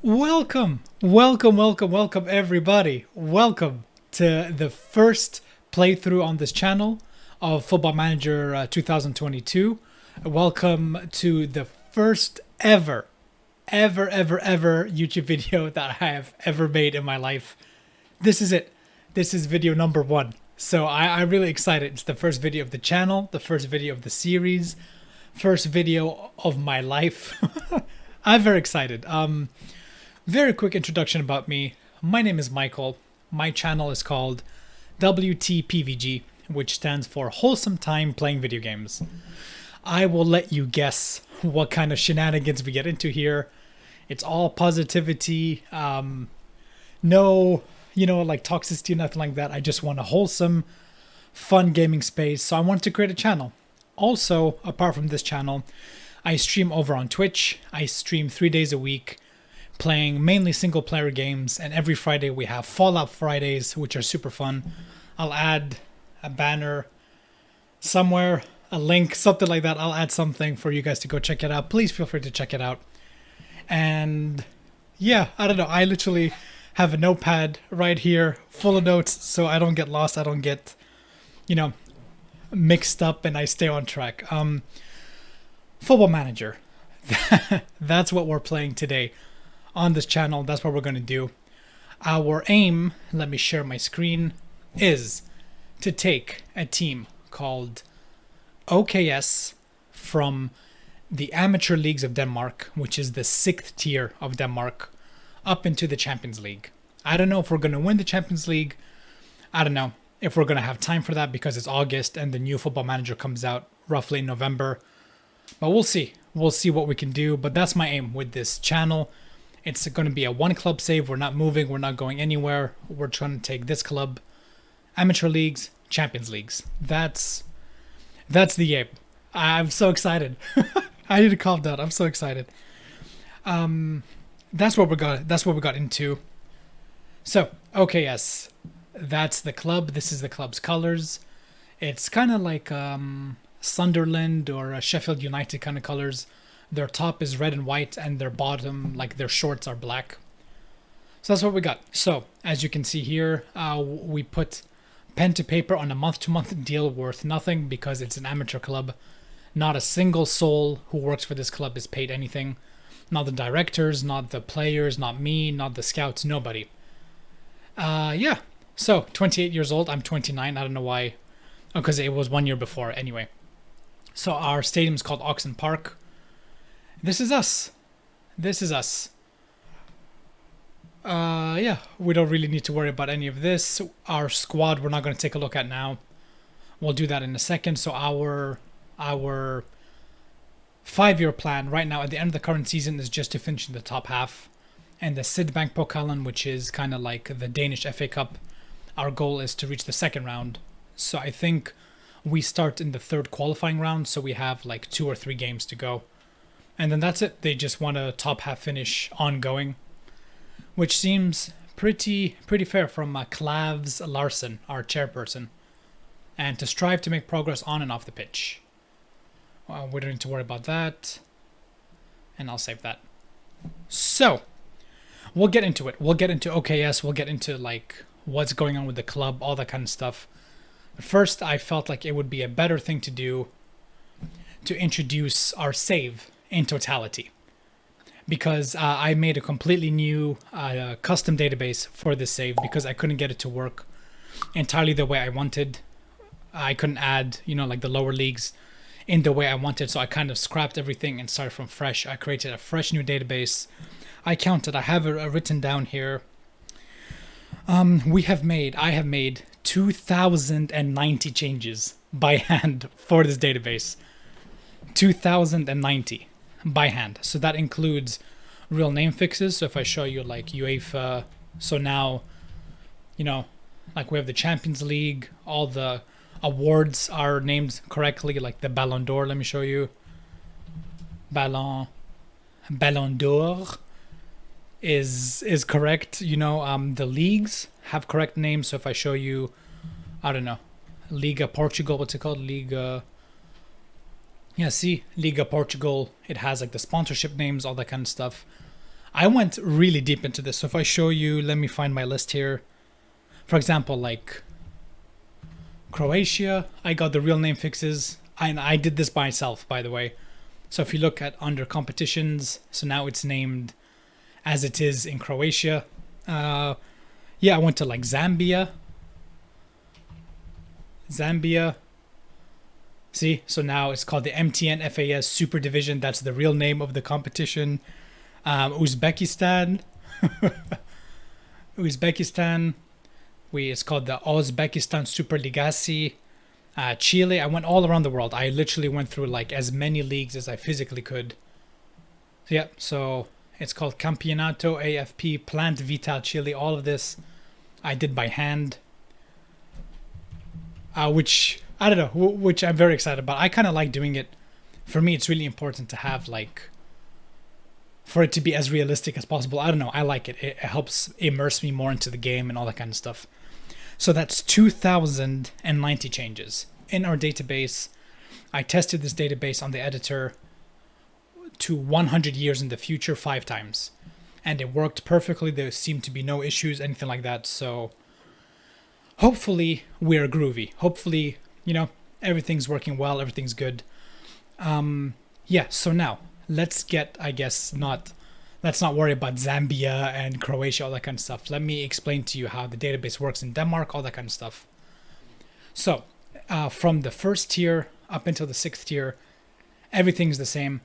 Welcome, everybody. Welcome to the first playthrough on this channel of Football Manager 2022. Welcome to the first ever YouTube video that I have ever made in my life. This is it. This is video number 1. So I'm really excited. It's the first video of the channel, the first video of the series, first video of my life. I'm very excited. Very quick introduction about me. My name is Michael. My channel is called WTPVG, which stands for Wholesome Time Playing Video Games. I will let you guess what kind of shenanigans we get into here. It's all positivity, no, like toxicity, nothing like that. I just want a wholesome, fun gaming space. So I wanted to create a channel. Also, apart from this channel, I stream over on Twitch. I stream 3 days a week, playing mainly single player games, and every Friday we have Fallout Fridays, which are super fun. I'll add a banner somewhere, a link, something like that. I'll add something for you guys to go check it out. Please feel free to check it out. And yeah, I don't know, I literally have a notepad right here full of notes so I don't get lost, I don't get, mixed up, and I stay on track. Football Manager. That's what we're playing today on this channel. That's what we're going to do. Our aim, let me share my screen, is to take a team called OKS from the amateur leagues of Denmark, which is the 6th tier of Denmark, up into the Champions League. I don't know if we're going to win the Champions League. I don't know if we're going to have time for that because it's August and the new Football Manager comes out roughly in November. But we'll see. We'll see what we can do. But that's my aim with this channel. It's going to be a one club save. We're not moving. We're not going anywhere. We're trying to take this club, amateur leagues, Champions Leagues. That's the aim. I'm so excited. I need to calm down. I'm so excited. That's what we got into. So, OKS. That's the club. This is the club's colors. It's kind of like Sunderland or Sheffield United kind of colors. Their top is red and white, and their bottom, like their shorts, are black. So that's what we got. So as you can see here, we put pen to paper on a month-to-month deal worth nothing because it's an amateur club. Not a single soul who works for this club is paid anything. Not the directors, not the players, not me, not the scouts, nobody. Yeah. So 28 years old. I'm 29. I don't know why. Oh, because it was 1 year before. Anyway. So our stadium is called Oxen Park. This is us. This is us. Yeah, we don't really need to worry about any of this. Our squad, we're not going to take a look at now. We'll do that in a second. So our 5-year plan right now at the end of the current season is just to finish in the top half. And the Sydbank Pokalen, which is kind of like the Danish FA Cup, our goal is to reach the second round. So I think we start in the 3rd qualifying round, so we have like 2 or 3 games to go. And then that's it. They just want a top half finish ongoing, which seems pretty fair from Clavs Larsen, our chairperson, and to strive to make progress on and off the pitch. We don't need to worry about that, and I'll save that. So we'll get into it. We'll get into OKS. We'll get into like what's going on with the club, all that kind of stuff. But first, I felt like it would be a better thing to do to introduce our save in totality, because I made a completely new custom database for this save because I couldn't get it to work entirely the way I wanted. I couldn't add, like the lower leagues in the way I wanted, so I kind of scrapped everything and started from fresh. I created a fresh new database. I have it written down here. I have made 2,090 changes by hand for this database. 2,090 by hand. So that includes real name fixes. So if I show you like UEFA, so now, like we have the Champions League, all the awards are named correctly, like the Ballon d'Or. Let me show you. Ballon d'Or is correct. The leagues have correct names. So if I show you, I don't know, Liga Portugal, what's it called? Liga Yeah, see, Liga Portugal, it has like the sponsorship names, all that kind of stuff. I went really deep into this. So if I show you, let me find my list here. For example, like Croatia, I got the real name fixes. And I did this by myself, by the way. So if you look at under competitions, so now it's named as it is in Croatia. Yeah, I went to like Zambia. See, so now it's called the MTN FAS Super Division. That's the real name of the competition. Uzbekistan. It's called the Uzbekistan Super Ligasi. Chile, I went all around the world. I literally went through like as many leagues as I physically could. Yeah, so it's called Campeonato AFP Plant Vital Chile. All of this I did by hand, which I don't know, which I'm very excited about. I kind of like doing it. For me, it's really important to have like, for it to be as realistic as possible. I don't know. I like it. It helps immerse me more into the game and all that kind of stuff. So that's 2,090 changes in our database. I tested this database on the editor to 100 years in the future 5 times. And it worked perfectly. There seemed to be no issues, anything like that. So hopefully we're groovy. Hopefully, everything's working well. Everything's good. Yeah, so now let's get, let's not worry about Zambia and Croatia, all that kind of stuff. Let me explain to you how the database works in Denmark, all that kind of stuff. So from the first tier up until the 6th tier, everything's the same.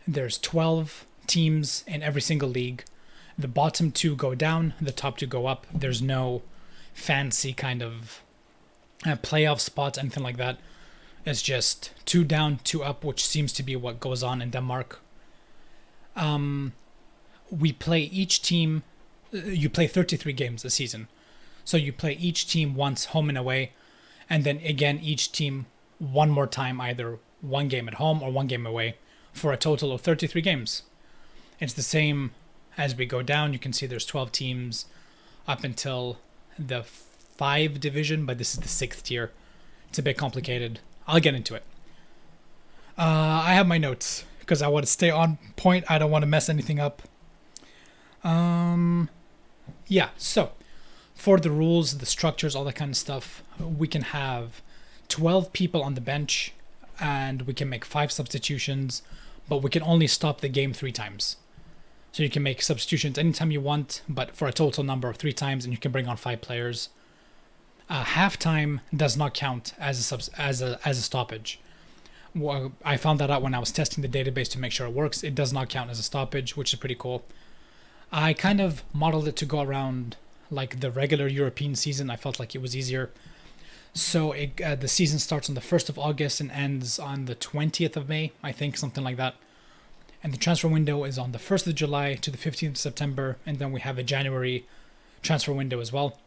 There's 12 teams in every single league. The bottom 2 go down, the top 2 go up. There's no fancy kind of playoff spots, anything like that. It's just 2 down, 2 up, which seems to be what goes on in Denmark. We play each team. You play 33 games a season, so you play each team once home and away, and then again each team one more time, either one game at home or one game away, for a total of 33 games. It's the same as we go down. You can see there's 12 teams up until the 5 division, but this is the 6th tier. It's a bit complicated. I'll get into it. I have my notes because I want to stay on point. I don't want to mess anything up. Yeah, so for the rules, the structures, all that kind of stuff, we can have 12 people on the bench and we can make 5 substitutions, but we can only stop the game 3 times. So you can make substitutions anytime you want, but for a total number of 3 times, and you can bring on 5 players. Halftime does not count as a stoppage. Well, I found that out when I was testing the database to make sure it works. It does not count as a stoppage, which is pretty cool. I kind of modeled it to go around like the regular European season. I felt like it was easier. So the season starts on the 1st of August and ends on the 20th of May, I think, something like that. And the transfer window is on the 1st of July to the 15th of September. And then we have a January transfer window as well.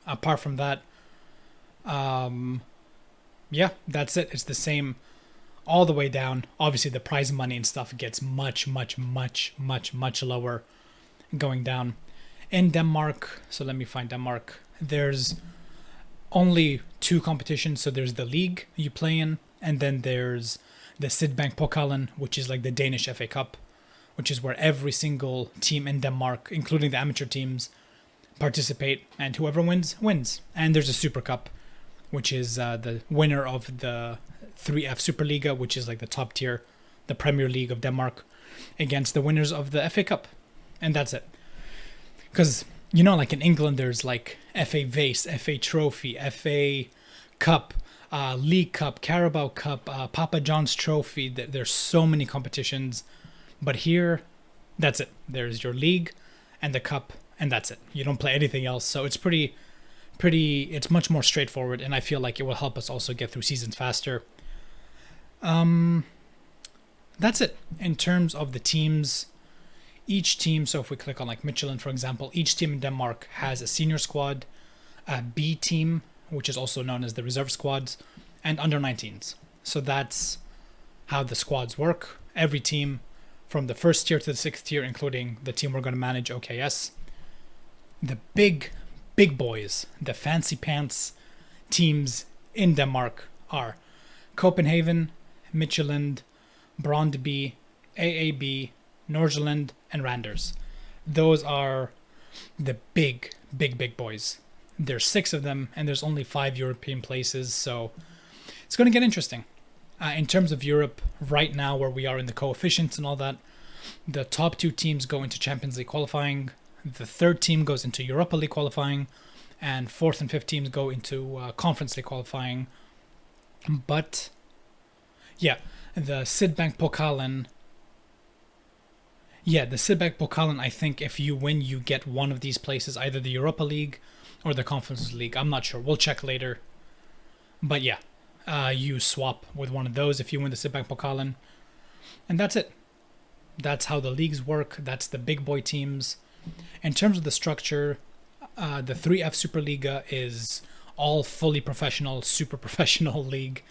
Apart from that, yeah, that's it. It's the same all the way down. Obviously, the prize money and stuff gets much, much, much, much, much lower going down. In Denmark, so let me find Denmark. There's only 2 competitions. So there's the league you play in, and then there's the Sydbank Pokalen, which is like the Danish FA Cup, which is where every single team in Denmark, including the amateur teams, participate, and whoever wins. And there's a Super Cup, which is the winner of the 3F Superliga, which is like the top tier, the Premier League of Denmark, against the winners of the FA Cup. And that's it. Because, like in England, there's like FA Vase, FA Trophy, FA Cup, League Cup, Carabao Cup, Papa John's Trophy. There's so many competitions. But here, that's it. There's your league and the cup, and that's it. You don't play anything else. So it's it's much more straightforward, and I feel like it will help us also get through seasons faster. That's it. In terms of the teams, each team, so if we click on like Michelin, for example, each team in Denmark has a senior squad, a B team, which is also known as the reserve squads, and under 19s. So that's how the squads work. Every team from the 1st tier to the 6th tier, including the team we're going to manage, OKS. The big boys, the fancy pants teams in Denmark are Copenhagen, Michelin, Brøndby, AAB, Nordsjælland, and Randers. Those are the big boys. There's 6 of them, and there's only 5 European places, so it's going to get interesting. In terms of Europe, right now where we are in the coefficients and all that, the top 2 teams go into Champions League qualifying, the 3rd team goes into Europa League qualifying, and 4th and 5th teams go into Conference League qualifying. But yeah, the Sydbank Pokalen. Yeah, the Sydbank Pokalen, I think if you win, you get one of these places, either the Europa League or the Conference League. I'm not sure. We'll check later. But yeah, you swap with one of those if you win the Sydbank Pokalen. And that's it. That's how the leagues work. That's the big boy teams. In terms of the structure, the 3F Superliga is all fully professional, super professional league.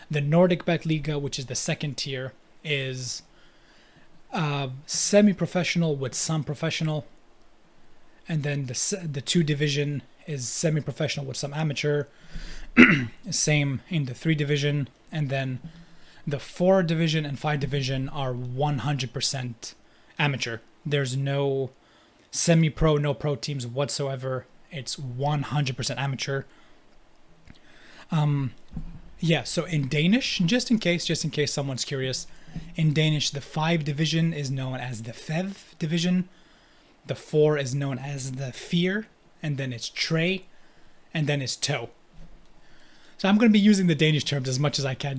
The Nordic Bet Liga, which is the 2nd tier, is semi-professional with some professional. And then the 2 division is semi-professional with some amateur. Same in the 3 division. And then the 4 division and 5 division are 100% amateur. There's no semi-pro, no pro teams whatsoever. It's 100% amateur. Yeah, so in Danish, just in case someone's curious, in Danish, the 5 division is known as the Fev division. The 4 is known as the Fear, and then it's Tre, and then it's Toe. So I'm going to be using the Danish terms as much as I can.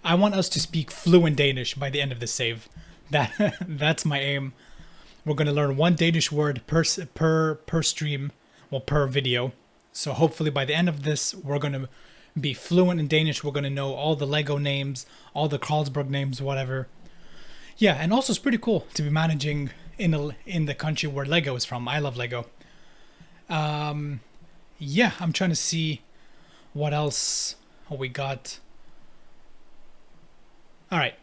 I want us to speak fluent Danish by the end of this save. That's my aim. We're going to learn 1 Danish word per stream, well, per video. So hopefully by the end of this, we're going to be fluent in Danish. We're going to know all the Lego names, all the Carlsberg names, whatever. Yeah, and also it's pretty cool to be managing in the country where Lego is from. I love Lego. Yeah, I'm trying to see what else we got. All right.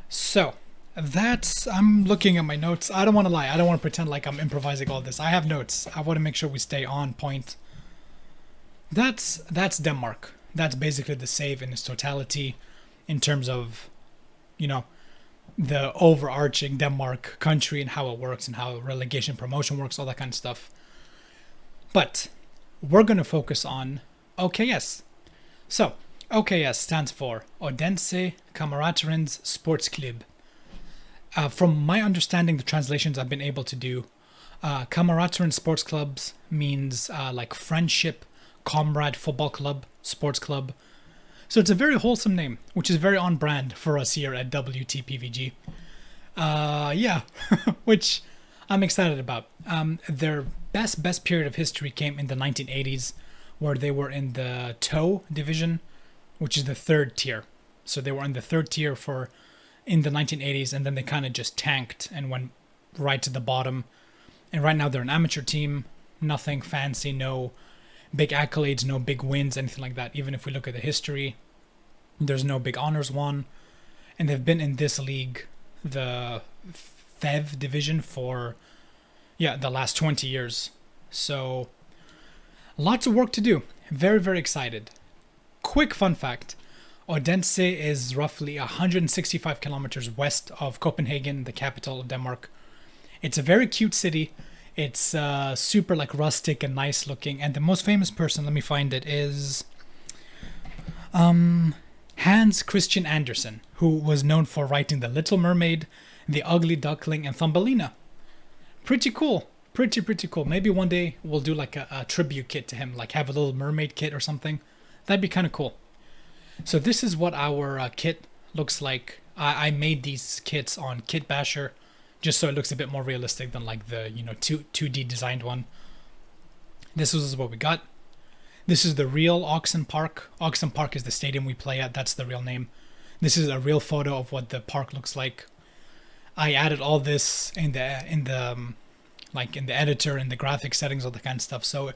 So I'm looking at my notes. I don't want to lie. I don't want to pretend like I'm improvising all this. I have notes. I want to make sure we stay on point. That's Denmark. That's basically the save in its totality in terms of, the overarching Denmark country and how it works and how relegation promotion works, all that kind of stuff. But we're going to focus on OKS. So, OKS stands for Odense Kameraternes Sportsklub. From my understanding, the translations I've been able to do, Kameraternes Sports Clubs means like friendship, comrade football club, sports club. So it's a very wholesome name, which is very on brand for us here at WTPVG. Yeah, which I'm excited about. Their best period of history came in the 1980s, where they were in the Toe division, which is the 3rd tier. So they were in the 3rd tier in the 1980s, and then they kind of just tanked and went right to the bottom. And right now they're an amateur team, nothing fancy, no big accolades, no big wins, anything like that. Even if we look at the history, there's no big honors won. And they've been in this league, the Fev division, for the last 20 years. So lots of work to do. Very, very excited. Quick fun fact. Odense is roughly 165 kilometers west of Copenhagen, the capital of Denmark. It's a very cute city. It's super like rustic and nice looking. And the most famous person, let me find it, is Hans Christian Andersen, who was known for writing The Little Mermaid, The Ugly Duckling, and Thumbelina. Pretty cool. Pretty cool. Maybe one day we'll do like a tribute kit to him, like have a Little Mermaid kit or something. That'd be kind of cool. So this is what our kit looks like. I made these kits on Kit Basher, just so it looks a bit more realistic than like the 2D designed one. This is what we got. This is the real Oxen Park. Oxen Park is the stadium we play at. That's the real name. This is a real photo of what the park looks like. I added all this in the editor and the graphic settings, all that kind of stuff. So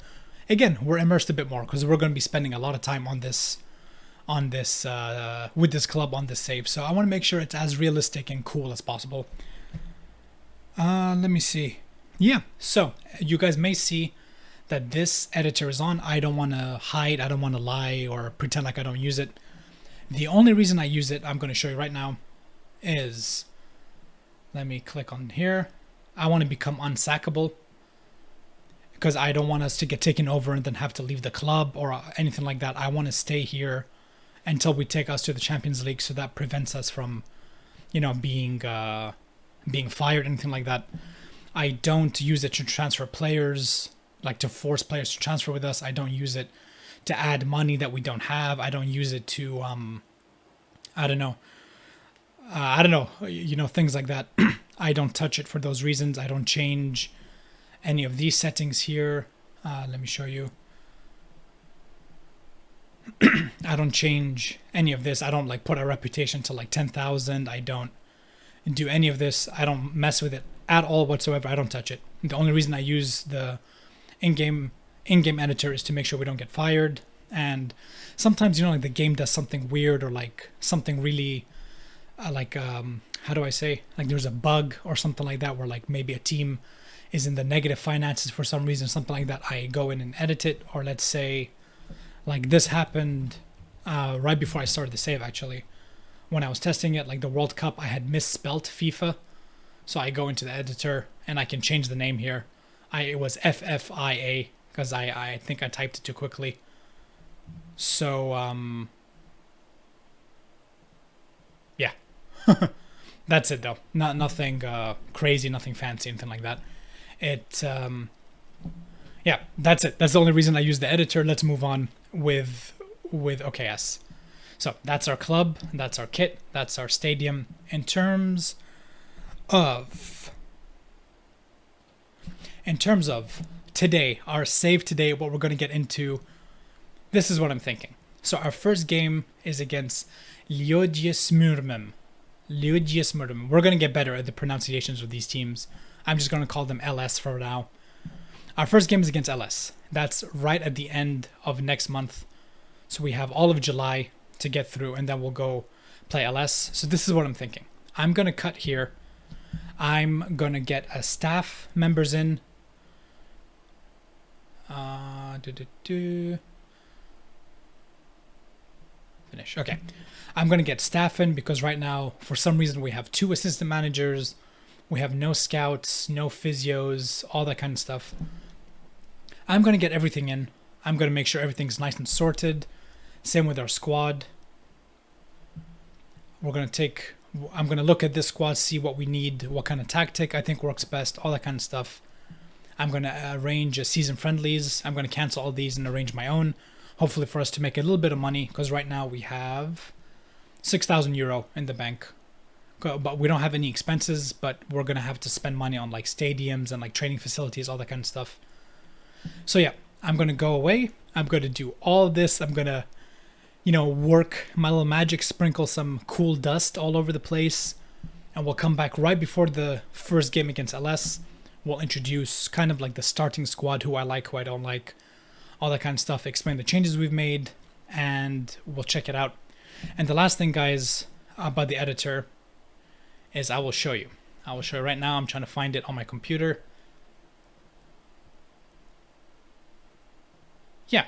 again, we're immersed a bit more because we're going to be spending a lot of time on this with this club on this save. So I want to make sure it's as realistic and cool as possible. Let me see. Yeah, so you guys may see that this editor is on. I don't want to hide, I don't want to lie or pretend like I don't use it. The only reason I use it, I'm going to show you right now, is Let me click on here. I want to become unsackable because I don't want us to get taken over and then have to leave the club or anything like that. I want to stay here until we take us to the Champions League, so that prevents us from, being fired, anything like that. I don't use it to transfer players, like to force players to transfer with us. I don't use it to add money that we don't have. I don't use it to, things like that. I don't touch it for those reasons. I don't change any of these settings here. Let me show you. I don't change any of this. I don't like put our reputation to like 10,000. I don't do any of this. I don't mess with it at all whatsoever. I don't touch it. The only reason I use the in-game editor is to make sure we don't get fired. And sometimes, like the game does something weird or like something really how do I say? Like there's a bug or something like that where like maybe a team is in the negative finances for some reason, something like that. I go in and edit it. Or let's say like this happened right before I started the save, actually. When I was testing it, like the World Cup, I had misspelt FIFA. So I go into the editor and I can change the name here. It was FFIA because I think I typed it too quickly. So, yeah. That's it though. Nothing crazy, nothing fancy, anything like that. Yeah, that's it. That's the only reason I use the editor. Let's move on with OKS. So that's our club, that's our kit, that's our stadium. In terms of today, our save today, what we're going to get into, this is what I'm thinking. So our first game is against Liodjesmurmem. We're going to get better at the pronunciations of these teams. I'm just going to call them LS for now. Our first game is against LS. That's right at the end of next month. So we have all of July to get through, and then we'll go play LS. So this is what I'm thinking. I'm going to cut here. I'm going to get a staff members in. Finish. Okay. I'm going to get staff in because right now, for some reason, we have 2 assistant managers. We have no scouts, no physios, all that kind of stuff. I'm going to get everything in. I'm going to make sure everything's nice and sorted. Same with our squad. I'm going to look at this squad, see what we need, what kind of tactic I think works best, all that kind of stuff. I'm going to arrange season friendlies. I'm going to cancel all these and arrange my own. Hopefully for us to make a little bit of money, because right now we have 6,000 euro in the bank. But we don't have any expenses, but we're going to have to spend money on like stadiums and like training facilities, all that kind of stuff. So yeah, I'm going to go away. I'm going to do all this. I'm going to, work my little magic, sprinkle some cool dust all over the place. And we'll come back right before the first game against LS. We'll introduce kind of like the starting squad, who I like, who I don't like, all that kind of stuff, explain the changes we've made, and we'll check it out. And the last thing, guys, about the editor is I will show you. Right now. I'm trying to find it on my computer. Yeah,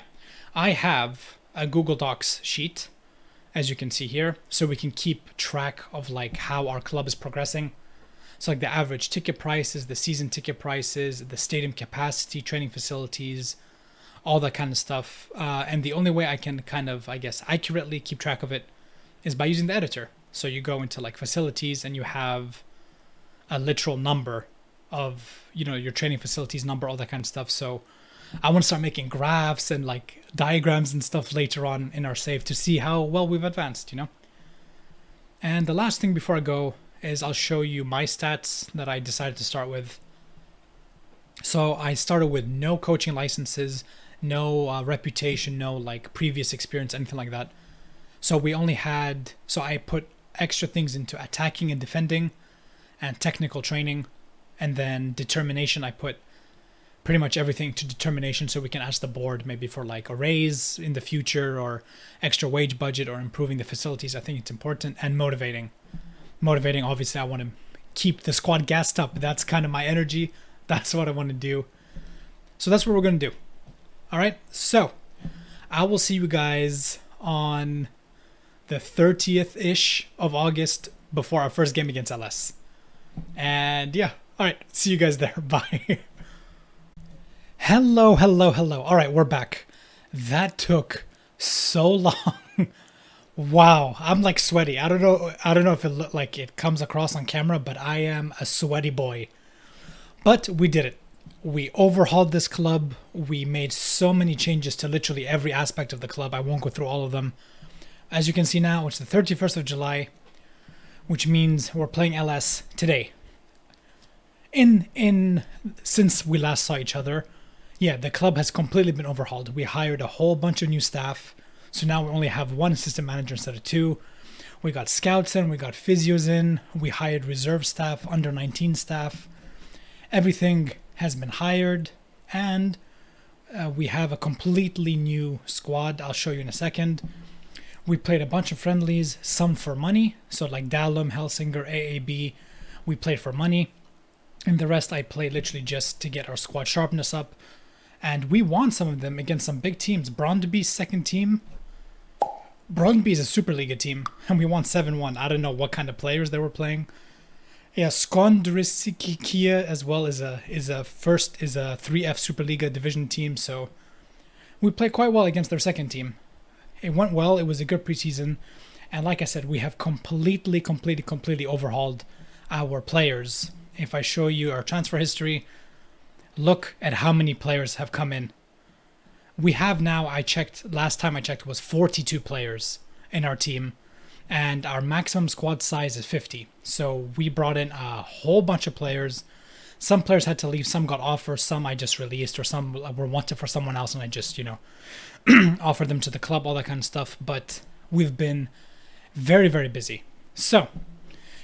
I have a Google Docs sheet, as you can see here, so we can keep track of like how our club is progressing. So like the average ticket prices, the season ticket prices, the stadium capacity, training facilities, all that kind of stuff. And the only way I can kind of, I guess, accurately keep track of it is by using the editor. So you go into like facilities and you have a literal number of, your training facilities number, all that kind of stuff. So I want to start making graphs and like diagrams and stuff later on in our save to see how well we've advanced, And the last thing before I go is I'll show you my stats that I decided to start with. So I started with no coaching licenses, no reputation, no like previous experience, anything like that. So I put extra things into attacking and defending and technical training, and then determination. I put pretty much everything to determination so we can ask the board maybe for like a raise in the future or extra wage budget or improving the facilities. I think it's important. And motivating, obviously I want to keep the squad gassed up. That's kind of my energy. That's what I want to do. So that's what we're going to do. All right. So I will see you guys on the 30th-ish of August before our first game against LS. And yeah, all right, see you guys there. Bye. Hello, hello, hello. All right, we're back. That took so long. Wow, I'm like sweaty. I don't know if it look like it comes across on camera, but I am a sweaty boy. But we did it. We overhauled this club. We made so many changes to literally every aspect of the club. I won't go through all of them. As you can see now, it's the 31st of July, which means we're playing LS today. In since we last saw each other, yeah, the club has completely been overhauled. We hired a whole bunch of new staff. So now we only have one assistant manager instead of two. We got scouts in, we got physios in, we hired reserve staff, under 19 staff. Everything has been hired, and we have a completely new squad. I'll show you in a second. We played a bunch of friendlies, some for money. So like Dalum, Helsinger, AAB, we played for money. And the rest I played literally just to get our squad sharpness up. And we won some of them against some big teams. Brondby's second team. Brondby is a Superliga team, and we won 7-1. I don't know what kind of players they were playing. Yeah, Skondrisikia as well is a 3F Superliga division team, so we played quite well against their second team. It went well. It was a good preseason, and like I said, we have completely overhauled our players. If I show you our transfer history, look at how many players have come in. We have now, last time I checked, was 42 players in our team, and our maximum squad size is 50. So we brought in a whole bunch of players. Some players had to leave, some got offers, some I just released, or some were wanted for someone else, and I just, offered them to the club, all that kind of stuff. But we've been very, very busy. So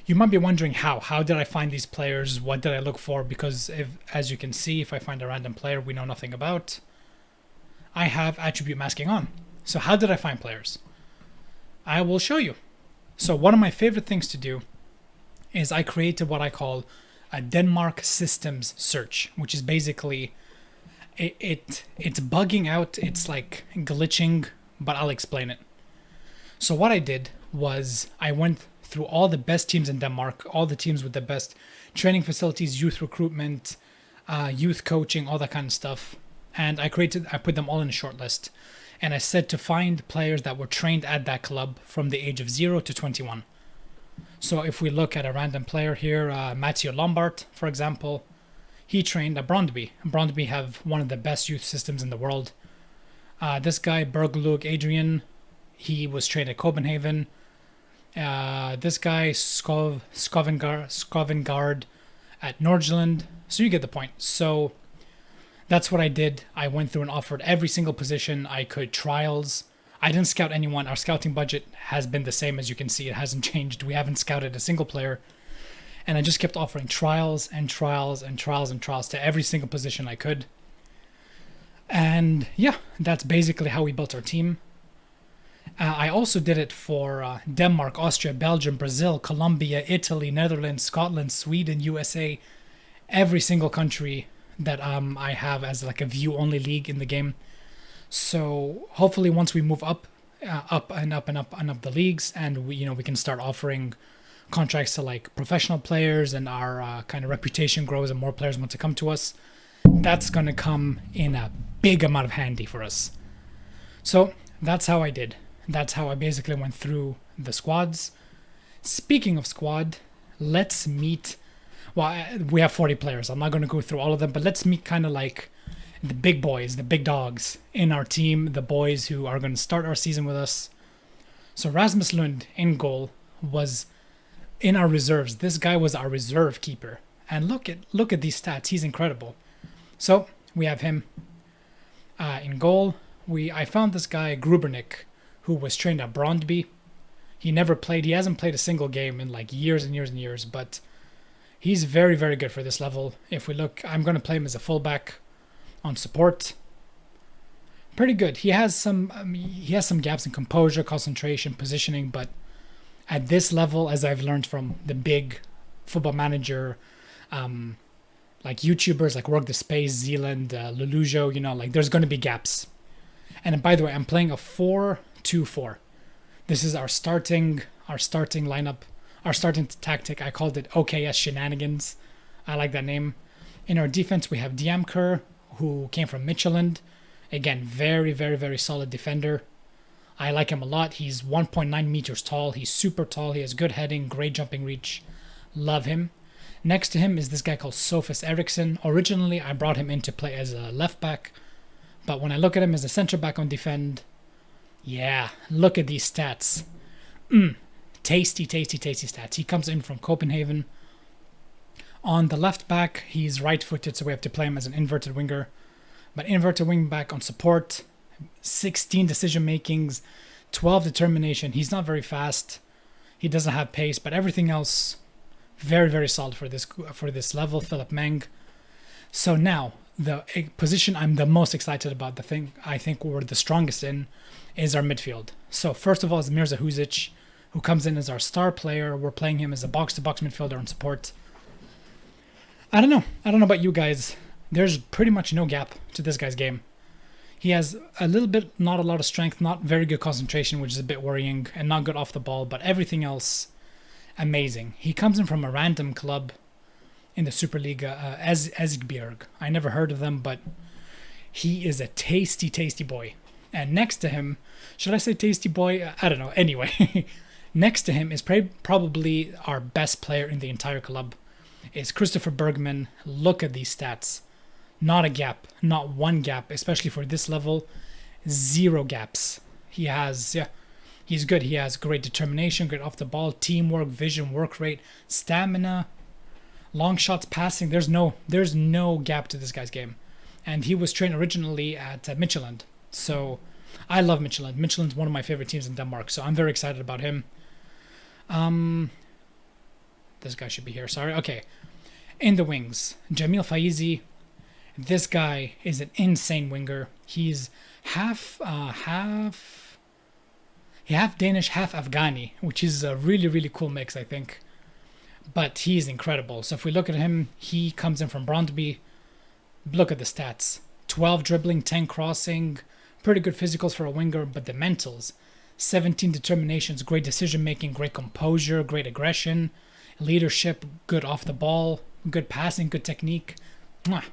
you might be wondering how did I find these players? What did I look for? Because as you can see, if I find a random player we know nothing about, I have attribute masking on. So how did I find players? I will show you. So one of my favorite things to do is I created what I call a Denmark systems search, which is basically it's bugging out, it's like glitching, but I'll explain it. So what I did was I went through all the best teams in Denmark, all the teams with the best training facilities, youth recruitment, youth coaching, all that kind of stuff. And I put them all in a short list. And I said to find players that were trained at that club from the age of 0 to 21. So if we look at a random player here, Matteo Lombard, for example, he trained at Brondby. Brondby have one of the best youth systems in the world. This guy, Berglug Adrian, he was trained at Copenhagen. This guy, Skovengard at Nordjylland. So you get the point. So that's what I did. I went through and offered every single position I could, trials. I didn't scout anyone. Our scouting budget has been the same, as you can see. It hasn't changed. We haven't scouted a single player. And I just kept offering trials and trials and trials and trials to every single position I could. And yeah, that's basically how we built our team. I also did it for Denmark, Austria, Belgium, Brazil, Colombia, Italy, Netherlands, Scotland, Sweden, USA, every single country that I have as like a view-only league in the game. So hopefully once we move up the leagues, and we can start offering contracts to like professional players, and our kind of reputation grows and more players want to come to us, that's going to come in a big amount of handy for us. So that's how I did. That's how I basically went through the squads. Speaking of squad, let's meet. Well, we have 40 players. I'm not going to go through all of them, but let's meet kind of like the big boys, the big dogs in our team, the boys who are going to start our season with us. So Rasmus Lund in goal was in our reserves. This guy was our reserve keeper. And look at these stats. He's incredible. So we have him in goal. I found this guy, Grubernick, who was trained at Brondby. He never played. He hasn't played a single game in like years and years and years, but he's very, very good for this level. If we look, I'm going to play him as a fullback on support. Pretty good. He has some gaps in composure, concentration, positioning, but at this level, as I've learned from the big Football Manager, like YouTubers like Work the Space, Zealand, Lelujo, like there's going to be gaps. And by the way, I'm playing a 4-2-4. This is our starting lineup, our starting tactic, I called it OKS shenanigans. I like that name. In our defense, we have Diamker, who came from Midtjylland. Again, very, very, very solid defender. I like him a lot. He's 1.9 meters tall. He's super tall. He has good heading, great jumping reach. Love him. Next to him is this guy called Sofus Eriksson. Originally, I brought him in to play as a left back. But when I look at him as a center back on defend, yeah, look at these stats. Tasty, tasty, tasty stats. He comes in from Copenhagen. On the left back, he's right-footed, so we have to play him as an inverted winger. But inverted wing back on support, 16 decision makings, 12 determination. He's not very fast. He doesn't have pace, but everything else very, very solid for this level. Philip Meng. So now the position I'm the most excited about, the thing I think we're the strongest in, is our midfield. So first of all is Mirza Huzic, who comes in as our star player. We're playing him as a box-to-box midfielder on support. I don't know about you guys. There's pretty much no gap to this guy's game. He has a little bit, not a lot of strength, not very good concentration, which is a bit worrying, and not good off the ball, but everything else, amazing. He comes in from a random club in the Superliga, Esbjerg. I never heard of them, but he is a tasty, tasty boy. And next to him, should I say tasty boy? I don't know. Anyway, next to him is probably our best player in the entire club. Is Christopher Bergman. Look at these stats. Not a gap. Not one gap, especially for this level. 0 gaps. He's good. He has great determination, great off the ball, teamwork, vision, work rate, stamina, long shots, passing. There's no gap to this guy's game. And he was trained originally at Midtjylland. So I love Midtjylland. Midtjylland's one of my favorite teams in Denmark, so I'm very excited about him. This guy should be here. Sorry. Okay. In the wings, Jamil Faizi. This guy is an insane winger. He's half Danish, half Afghani, which is a really, really cool mix, I think. But he's incredible. So if we look at him, he comes in from Brøndby. Look at the stats. 12 dribbling, 10 crossing. Pretty good physicals for a winger, but the mentals. 17 determinations, great decision making, great composure, great aggression, leadership, good off the ball, good passing, good technique. Mwah.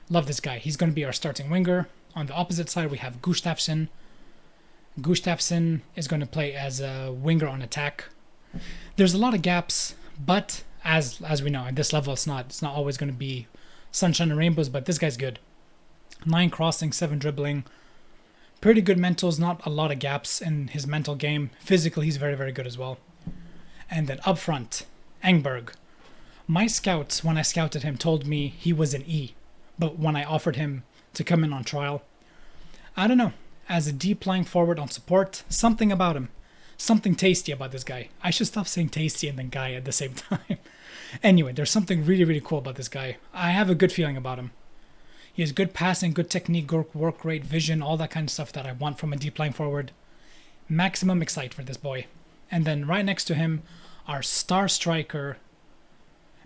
Love this guy. He's going to be our starting winger. On the opposite side, we have Gustafsson. Gustafsson is going to play as a winger on attack. There's a lot of gaps, but as we know, at this level, it's not always going to be sunshine and rainbows, but this guy's good. 9 crossing, 7 dribbling. Pretty good mentals, not a lot of gaps in his mental game. Physically, he's very, very good as well. And then up front, Engberg. My scouts, when I scouted him, told me he was an E. But when I offered him to come in on trial, I don't know. As a deep lying forward on support, something about him. Something tasty about this guy. I should stop saying tasty and then guy at the same time. Anyway, there's something really, really cool about this guy. I have a good feeling about him. He has good passing, good technique, work rate, vision, all that kind of stuff that I want from a deep lying forward. Maximum excite for this boy. And then right next to him, our star striker,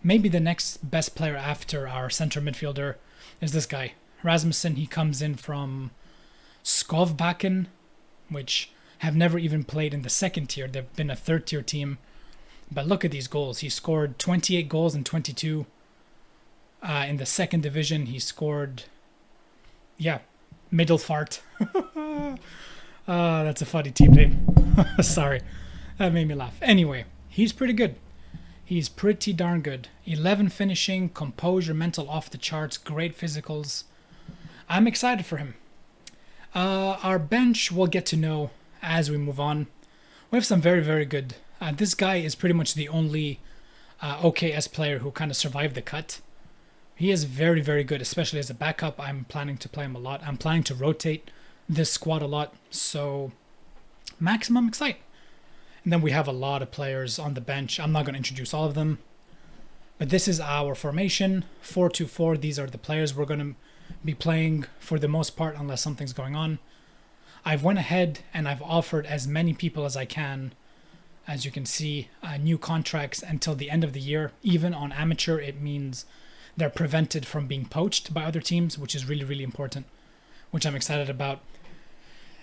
maybe the next best player after our center midfielder, is this guy, Rasmussen. He comes in from Skovbakken, which have never even played in the second tier. They've been a third tier team. But look at these goals. He scored 28 goals in 22. In the second division, he scored, Middelfart. That's a funny team name. Sorry. That made me laugh. Anyway, he's pretty good. He's pretty darn good. 11 finishing, composure, mental off the charts, great physicals. I'm excited for him. Our bench we'll get to know as we move on. We have some very, very good. This guy is pretty much the only OKS player who kind of survived the cut. He is very, very good, especially as a backup. I'm planning to play him a lot. I'm planning to rotate this squad a lot. So, maximum excite. And then we have a lot of players on the bench. I'm not going to introduce all of them. But this is our formation, 4-2-4. These are the players we're going to be playing for the most part, unless something's going on. I've went ahead and I've offered as many people as I can, as you can see, new contracts until the end of the year. Even on amateur, it means they're prevented from being poached by other teams, which is really, really important, which I'm excited about.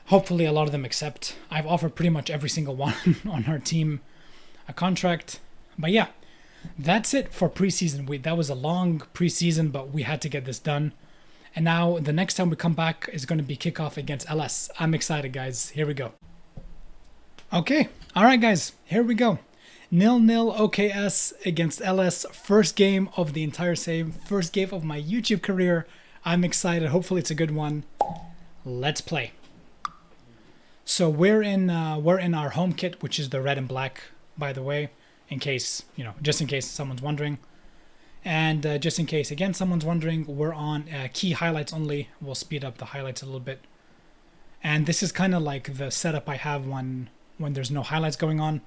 Hopefully a lot of them accept. I've offered pretty much every single one on our team a contract. But yeah, that's it for preseason. That was a long preseason, but we had to get this done. And now the next time we come back is going to be kickoff against LS. I'm excited, guys. Here we go. Okay. All right, guys. Here we go. 0-0 OKS against LS. First game of the entire save. First game of my YouTube career. I'm excited. Hopefully it's a good one. Let's play. So we're in our home kit, which is the red and black, by the way, in case, just in case someone's wondering. And just in case, again, someone's wondering, we're on key highlights only. We'll speed up the highlights a little bit. And this is kind of like the setup I have when there's no highlights going on.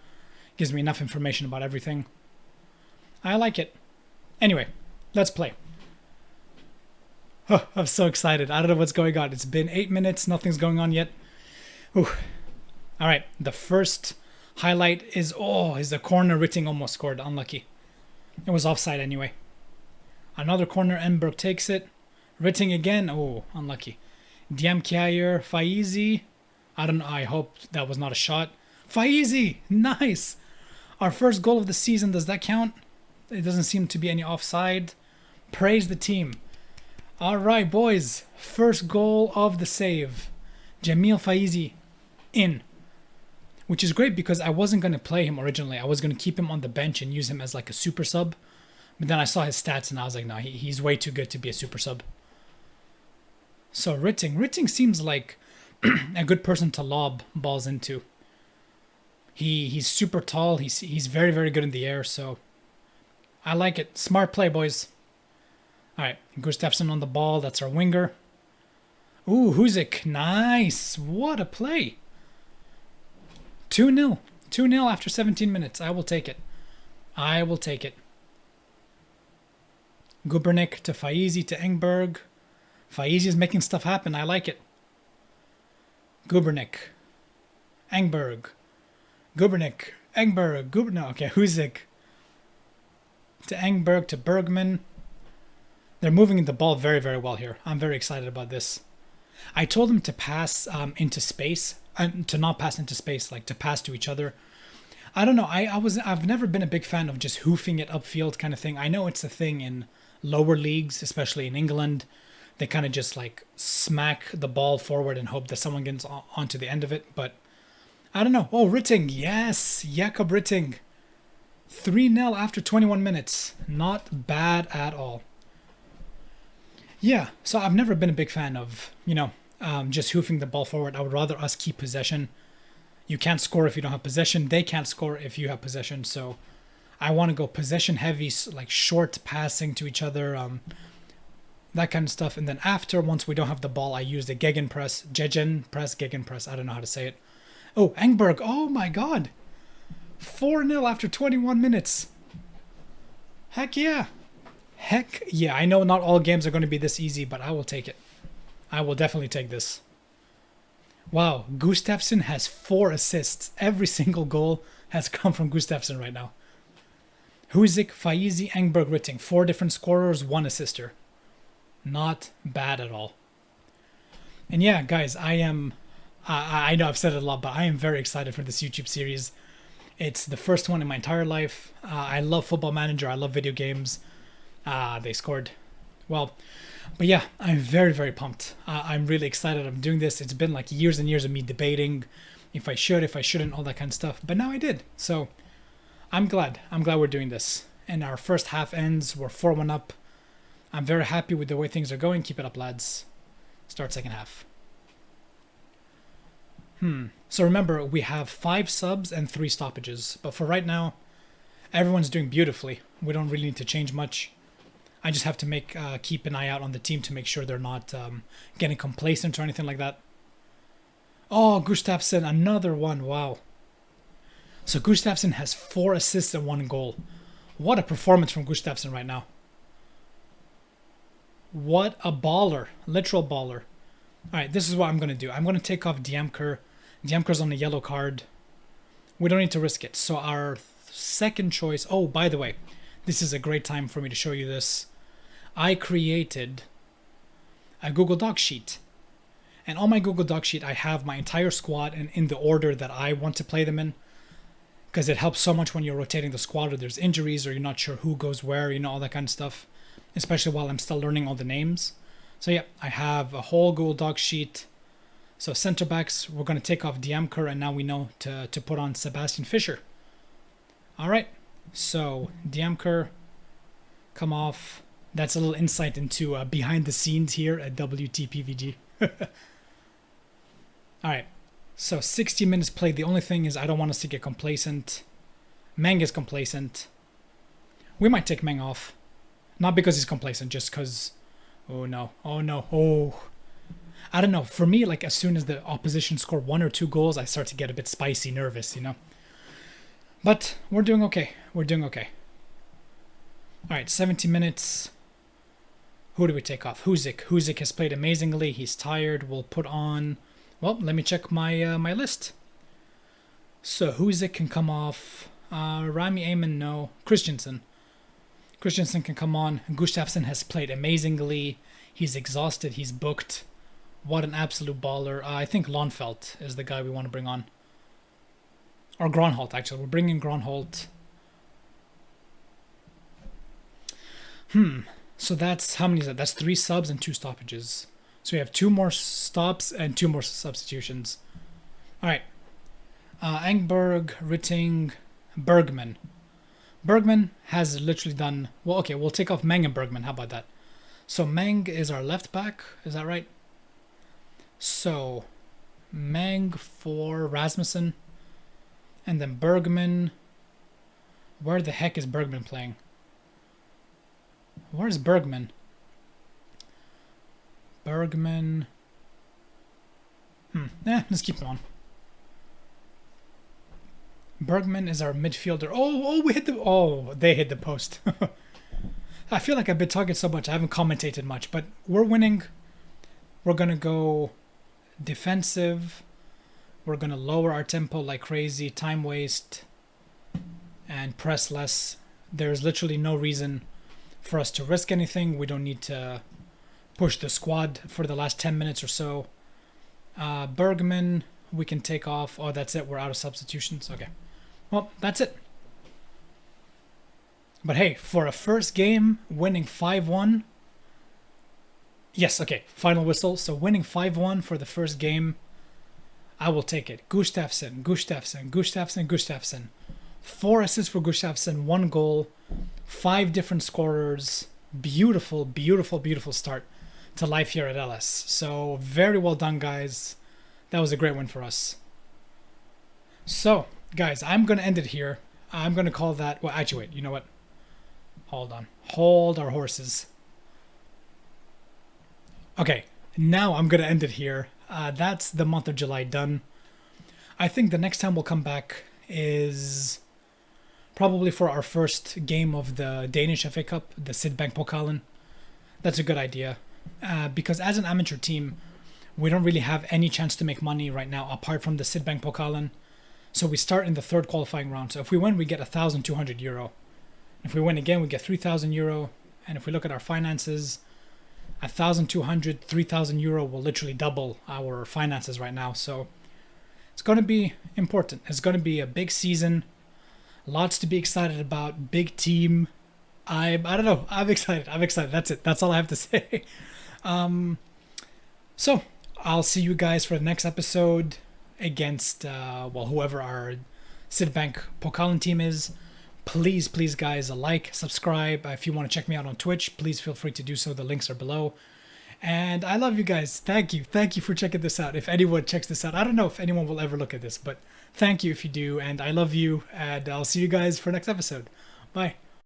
Gives me enough information about everything. I like it. Anyway, let's play. Oh, I'm so excited. I don't know what's going on. It's been 8 minutes. Nothing's going on yet. Ooh. All right. The first highlight is the corner. Ritting almost scored. Unlucky. It was offside anyway. Another corner. Enberg takes it. Ritting again. Oh, unlucky. Diamkiayer. Faizi. I don't know. I hope that was not a shot. Faizi. Nice. Our first goal of the season. Does that count? It doesn't seem to be any offside. Praise the team. All right, boys. First goal of the save. Jamil Faizi in. Which is great because I wasn't going to play him originally. I was going to keep him on the bench and use him as like a super sub. But then I saw his stats and I was like, no, he's way too good to be a super sub. So Ritting seems like a good person to lob balls into. He's super tall. He's very, very good in the air. So I like it. Smart play, boys. All right, Gustafsson on the ball. That's our winger. Ooh, Huzik. Nice. What a play. 2-0. 2-0 after 17 minutes. I will take it. I will take it. Gubernik to Faizi to Engberg. Faizi is making stuff happen. I like it. Gubernik. Engberg. Gubernik. Engberg. No, okay, Huzik. To Engberg to Bergman. They're moving the ball very, very well here. I'm very excited about this. I told them to pass into space, to not pass into space, like to pass to each other. I don't know. I've never been a big fan of just hoofing it upfield kind of thing. I know it's a thing in lower leagues, especially in England. They kind of just like smack the ball forward and hope that someone gets onto the end of it. But I don't know. Oh, Ritting. Yes. Jakob Ritting. 3-0 after 21 minutes. Not bad at all. Yeah, so I've never been a big fan of, just hoofing the ball forward. I would rather us keep possession. You can't score if you don't have possession. They can't score if you have possession. So I want to go possession heavy, like short passing to each other, that kind of stuff. And then once we don't have the ball, I use the gegenpress. I don't know how to say it. Oh, Engberg. Oh my God. 4-0 after 21 minutes. Heck yeah. Heck yeah, I know not all games are going to be this easy, but I will take it. I will definitely take this. Wow, Gustafsson has 4 assists. Every single goal has come from Gustafsson right now. Huzik, Faizi, Engberg, Ritting. 4 different scorers, 1 assister. Not bad at all. And yeah, guys, I know I've said it a lot, but I am very excited for this YouTube series. It's the first one in my entire life. I love Football Manager. I love video games. They scored. Well, but yeah, I'm very, very pumped. I'm really excited I'm doing this. It's been like years and years of me debating if I should, if I shouldn't, all that kind of stuff. But now I did. So I'm glad. I'm glad we're doing this. And our first half ends. We're 4-1 up. I'm very happy with the way things are going. Keep it up, lads. Start second half. So remember, we have 5 subs and 3 stoppages. But for right now, everyone's doing beautifully. We don't really need to change much. I just have to keep an eye out on the team to make sure they're not getting complacent or anything like that. Oh, Gustafsson, another one. Wow. So Gustafsson has 4 assists and 1 goal. What a performance from Gustafsson right now. What a baller. Literal baller. All right, this is what I'm going to do. I'm going to take off Diamker. Diamker's on a yellow card. We don't need to risk it. So our second choice... Oh, by the way, this is a great time for me to show you this. I created a Google Doc sheet. And on my Google Doc sheet, I have my entire squad and in the order that I want to play them in. because it helps so much when you're rotating the squad or there's injuries or you're not sure who goes where, all that kind of stuff, especially while I'm still learning all the names. So yeah, I have a whole Google Doc sheet. So center backs, we're going to take off Diamker, and now we know to put on Sebastian Fischer. All right, so Diamker, come off. That's a little insight into behind the scenes here at WTPVG. All right, so 60 minutes played. The only thing is I don't want us to get complacent. Meng is complacent. We might take Meng off. Not because he's complacent, just because... Oh no, oh. I don't know. For me, like as soon as the opposition score 1 or 2 goals, I start to get a bit spicy, nervous, But we're doing okay. All right, 70 minutes. Who do we take off? Huzik. Huzik has played amazingly. He's tired. We'll put on... Well, let me check my my list. So Huzik can come off. Rami Ayman, no. Christensen can come on. Gustafsson has played amazingly. He's exhausted. He's booked. What an absolute baller. I think Lonfeld is the guy we want to bring on. Or Gronholt, actually. We're bringing Gronholt. So that's, how many is that? That's 3 subs and 2 stoppages. So we have 2 more stops and 2 more substitutions. All right. Engberg, Ritting, Bergman. Bergman has literally done... Well, okay, we'll take off Meng and Bergman. How about that? So Meng is our left back. Is that right? So Meng for Rasmussen. And then Bergman. Where the heck is Bergman playing? Where's Bergman? Let's keep him on. Bergman is our midfielder. They hit the post. I feel like I've been talking so much. I haven't commentated much, but we're winning. We're going to go defensive. We're going to lower our tempo like crazy, time waste, and press less. There's literally no reason for us to risk anything. We don't need to push the squad for the last 10 minutes or so. Bergman, we can take off. Oh, that's it. We're out of substitutions. Okay. Well, that's it. But hey, for a first game, winning 5-1. Yes, okay. Final whistle. So winning 5-1 for the first game, I will take it. Gustafsson. 4 assists for Gustafsson, 1 goal, 5 different scorers. Beautiful, beautiful, beautiful start to life here at LS. So very well done, guys. That was a great win for us. So, guys, I'm going to end it here. I'm going to call that... Well, actually, wait. You know what? Hold on. Hold our horses. Okay, now I'm going to end it here. That's the month of July done. I think the next time we'll come back is probably for our first game of the Danish FA Cup, the Sydbank Pokalen. That's a good idea. Because as an amateur team, we don't really have any chance to make money right now apart from the Sydbank Pokalen. So we start in the 3rd qualifying round. So if we win, we get €1,200. If we win again, we get €3,000. And if we look at our finances, 1,200, €3,000 will literally double our finances right now. So it's going to be important. It's going to be a big season. Lots to be excited about. Big team. I don't know. I'm excited. That's it. That's all I have to say. So I'll see you guys for the next episode against, whoever our Sydbank Pokalen team is. Please, guys, like, subscribe. If you want to check me out on Twitch, please feel free to do so. The links are below. And I love you guys. Thank you. Thank you for checking this out. If anyone checks this out, I don't know if anyone will ever look at this, but thank you if you do. And I love you. And I'll see you guys for next episode. Bye.